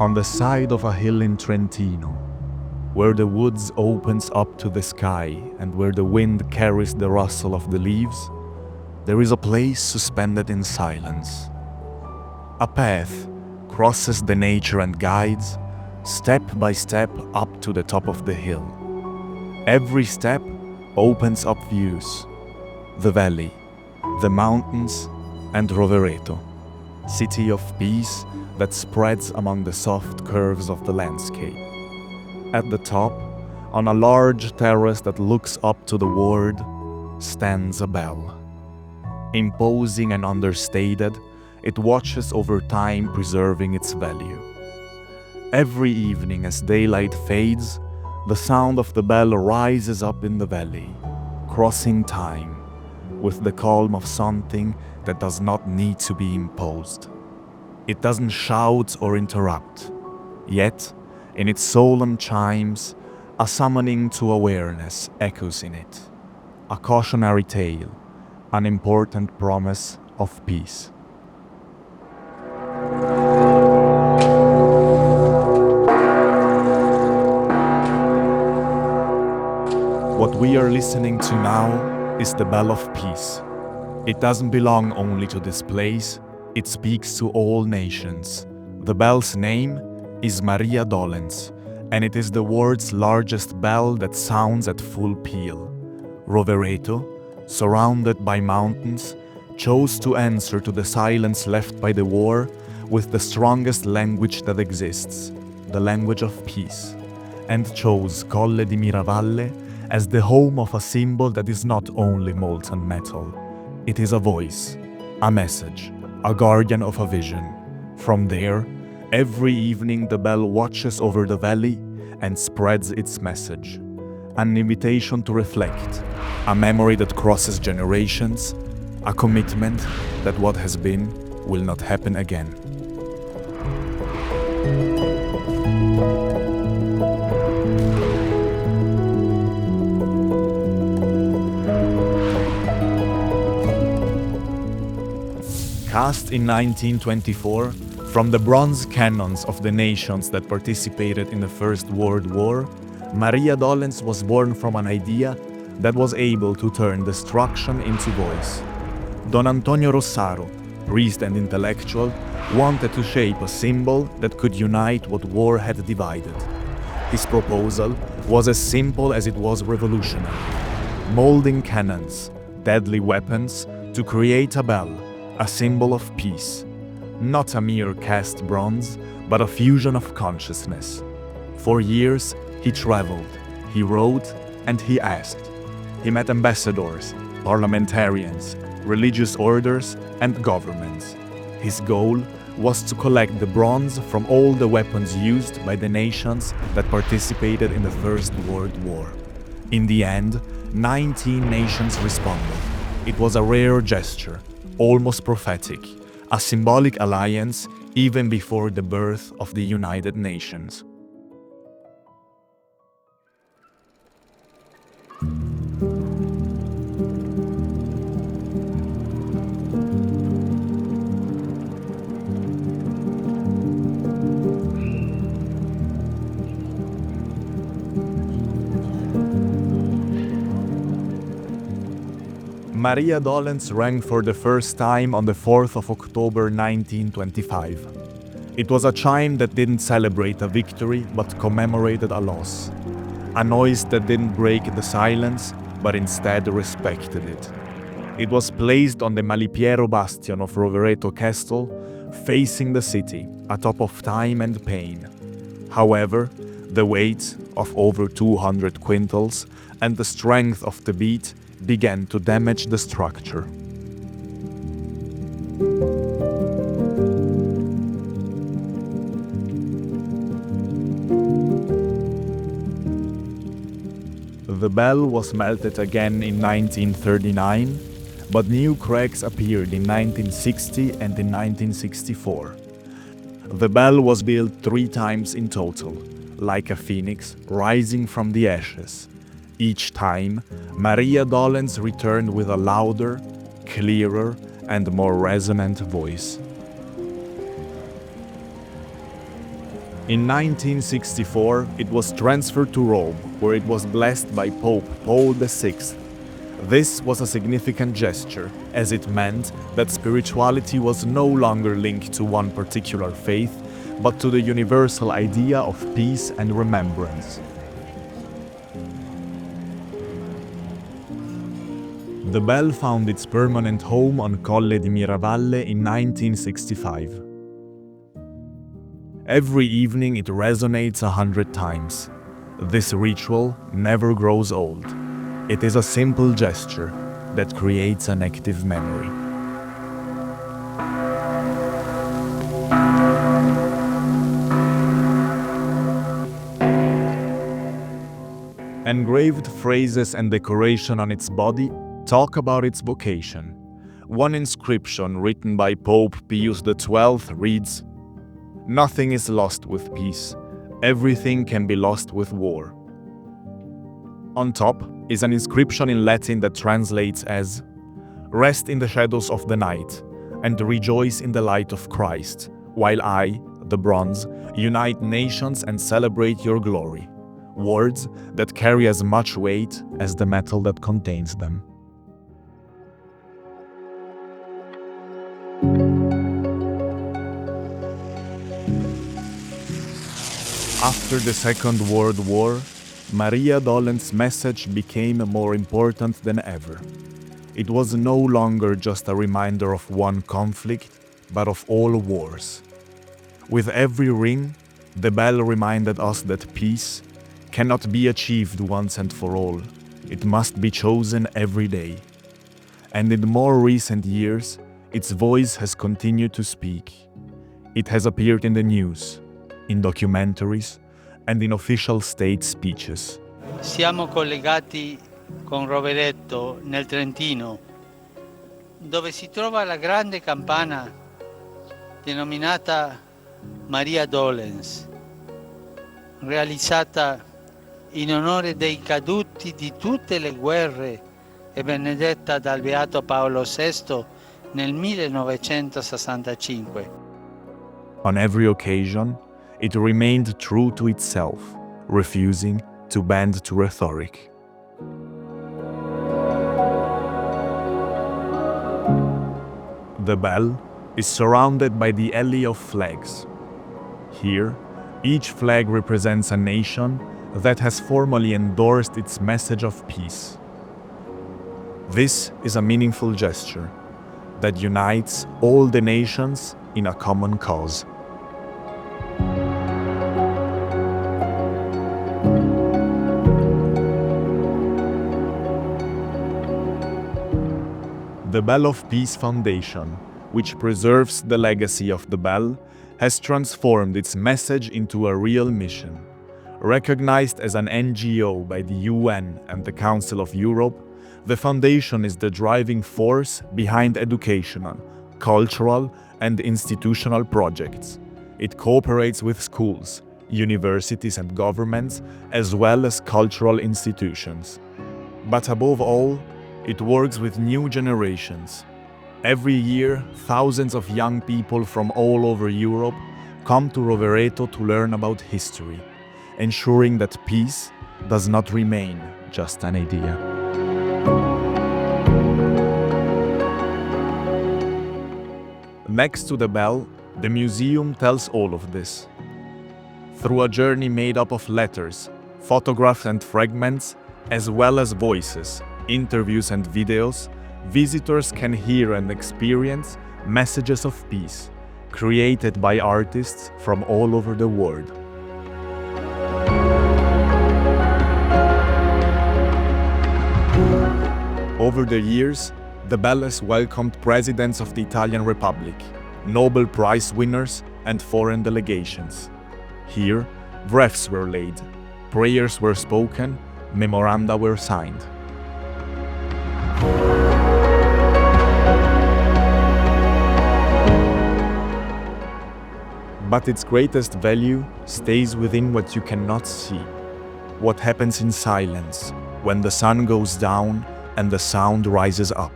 On the side of a hill in Trentino, where the woods opens up to the sky and where the wind carries the rustle of the leaves, there is a place suspended in silence. A path crosses the nature and guides, step by step, up to the top of the hill. Every step opens up views: the valley, the mountains, and Rovereto, city of peace that spreads among the soft curves of the landscape. At the top, on a large terrace that looks up to the world, stands a bell. Imposing and understated, it watches over time, preserving its value. Every evening as daylight fades, the sound of the bell rises up in the valley, crossing time, with the calm of something that does not need to be imposed. It doesn't shout or interrupt, yet, in its solemn chimes, a summoning to awareness echoes in it, a cautionary tale, an important promise of peace. What we are listening to now is the Bell of Peace. It doesn't belong only to this place, it speaks to all nations. The bell's name is Maria Dolens, and it is the world's largest bell that sounds at full peal. Rovereto, surrounded by mountains, chose to answer to the silence left by the war with the strongest language that exists, the language of peace, and chose Colle di Miravalle as the home of a symbol that is not only molten metal. It is a voice, a message, a guardian of a vision. From there, every evening the bell watches over the valley and spreads its message. An invitation to reflect, a memory that crosses generations, a commitment that what has been will not happen again. Cast in 1924 from the bronze cannons of the nations that participated in the First World War, Maria Dolens was born from an idea that was able to turn destruction into voice. Don Antonio Rossaro, priest and intellectual, wanted to shape a symbol that could unite what war had divided. His proposal was as simple as it was revolutionary: molding cannons, deadly weapons, to create a bell, a symbol of peace. Not a mere cast bronze, but a fusion of consciousness. For years, he traveled, he wrote, and he asked. He met ambassadors, parliamentarians, religious orders, and governments. His goal was to collect the bronze from all the weapons used by the nations that participated in the First World War. In the end, 19 nations responded. It was a rare gesture, almost prophetic, a symbolic alliance even before the birth of the United Nations. Maria Dolens rang for the first time on the 4th of October 1925. It was a chime that didn't celebrate a victory but commemorated a loss. A noise that didn't break the silence but instead respected it. It was placed on the Malipiero bastion of Rovereto Castle, facing the city, atop of time and pain. However, the weight of over 200 quintals and the strength of the beat began to damage the structure. The bell was melted again in 1939, but new cracks appeared in 1960 and in 1964. The bell was built 3 times in total, like a phoenix rising from the ashes. Each time, Maria Dolens returned with a louder, clearer, and more resonant voice. In 1964, it was transferred to Rome, where it was blessed by Pope Paul VI. This was a significant gesture, as it meant that spirituality was no longer linked to one particular faith, but to the universal idea of peace and remembrance. The bell found its permanent home on Colle di Miravalle in 1965. Every evening it resonates 100 times. This ritual never grows old. It is a simple gesture that creates an active memory. Engraved phrases and decoration on its body talk about its vocation. One inscription written by Pope Pius XII reads, "Nothing is lost with peace. Everything can be lost with war." On top is an inscription in Latin that translates as, "Rest in the shadows of the night, and rejoice in the light of Christ, while I, the bronze, unite nations and celebrate your glory." Words that carry as much weight as the metal that contains them. After the Second World War, Maria Dolen's message became more important than ever. It was no longer just a reminder of one conflict, but of all wars. With every ring, the bell reminded us that peace cannot be achieved once and for all. It must be chosen every day. And in more recent years, its voice has continued to speak. It has appeared in the news, in documentaries, and in official state speeches. Siamo collegati con Rovereto, nel Trentino, dove si trova la grande campana denominata Maria Dolens, realizzata in onore dei caduti di tutte le guerre e benedetta dal Beato Paolo VI nel 1965. On every occasion, it remained true to itself, refusing to bend to rhetoric. The bell is surrounded by the alley of flags. Here, each flag represents a nation that has formally endorsed its message of peace. This is a meaningful gesture that unites all the nations in a common cause. The Bell of Peace Foundation, which preserves the legacy of the bell, has transformed its message into a real mission. Recognized as an NGO by the UN and the Council of Europe, the foundation is the driving force behind educational, cultural, and institutional projects. It cooperates with schools, universities, and governments, as well as cultural institutions. But above all, it works with new generations. Every year, thousands of young people from all over Europe come to Rovereto to learn about history, ensuring that peace does not remain just an idea. Next to the bell, the museum tells all of this. Through a journey made up of letters, photographs and fragments, as well as voices, interviews and videos, visitors can hear and experience messages of peace, created by artists from all over the world. Over the years, the bell has welcomed presidents of the Italian Republic, Nobel Prize winners, and foreign delegations. Here, wreaths were laid, prayers were spoken, memoranda were signed. But its greatest value stays within what you cannot see. What happens in silence, when the sun goes down and the sound rises up,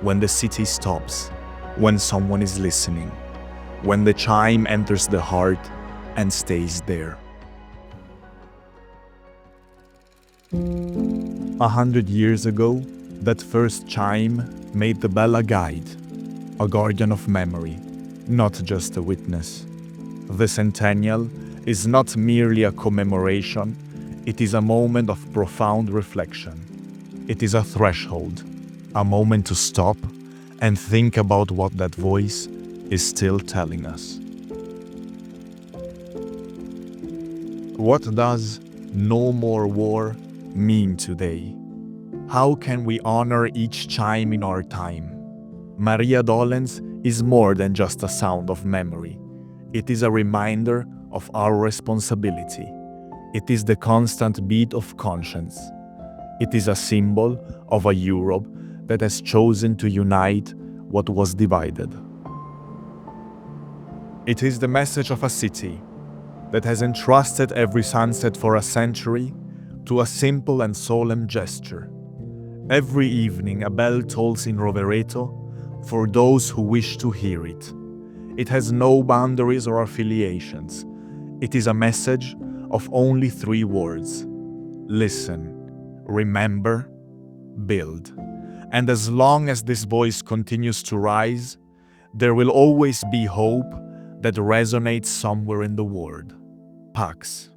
when the city stops, when someone is listening, when the chime enters the heart, and stays there. 100 years ago, that first chime made the bell a guide, a guardian of memory, not just a witness. The centennial is not merely a commemoration, it is a moment of profound reflection. It is a threshold, a moment to stop and think about what that voice is still telling us. What does "no more war" mean today? How can we honor each chime in our time? Maria Dolens is more than just a sound of memory. It is a reminder of our responsibility. It is the constant beat of conscience. It is a symbol of a Europe that has chosen to unite what was divided. It is the message of a city that has entrusted every sunset for a century to a simple and solemn gesture. Every evening a bell tolls in Rovereto for those who wish to hear it. It has no boundaries or affiliations. It is a message of only 3 words: listen, remember, build. And as long as this voice continues to rise, there will always be hope that resonates somewhere in the world. Pax.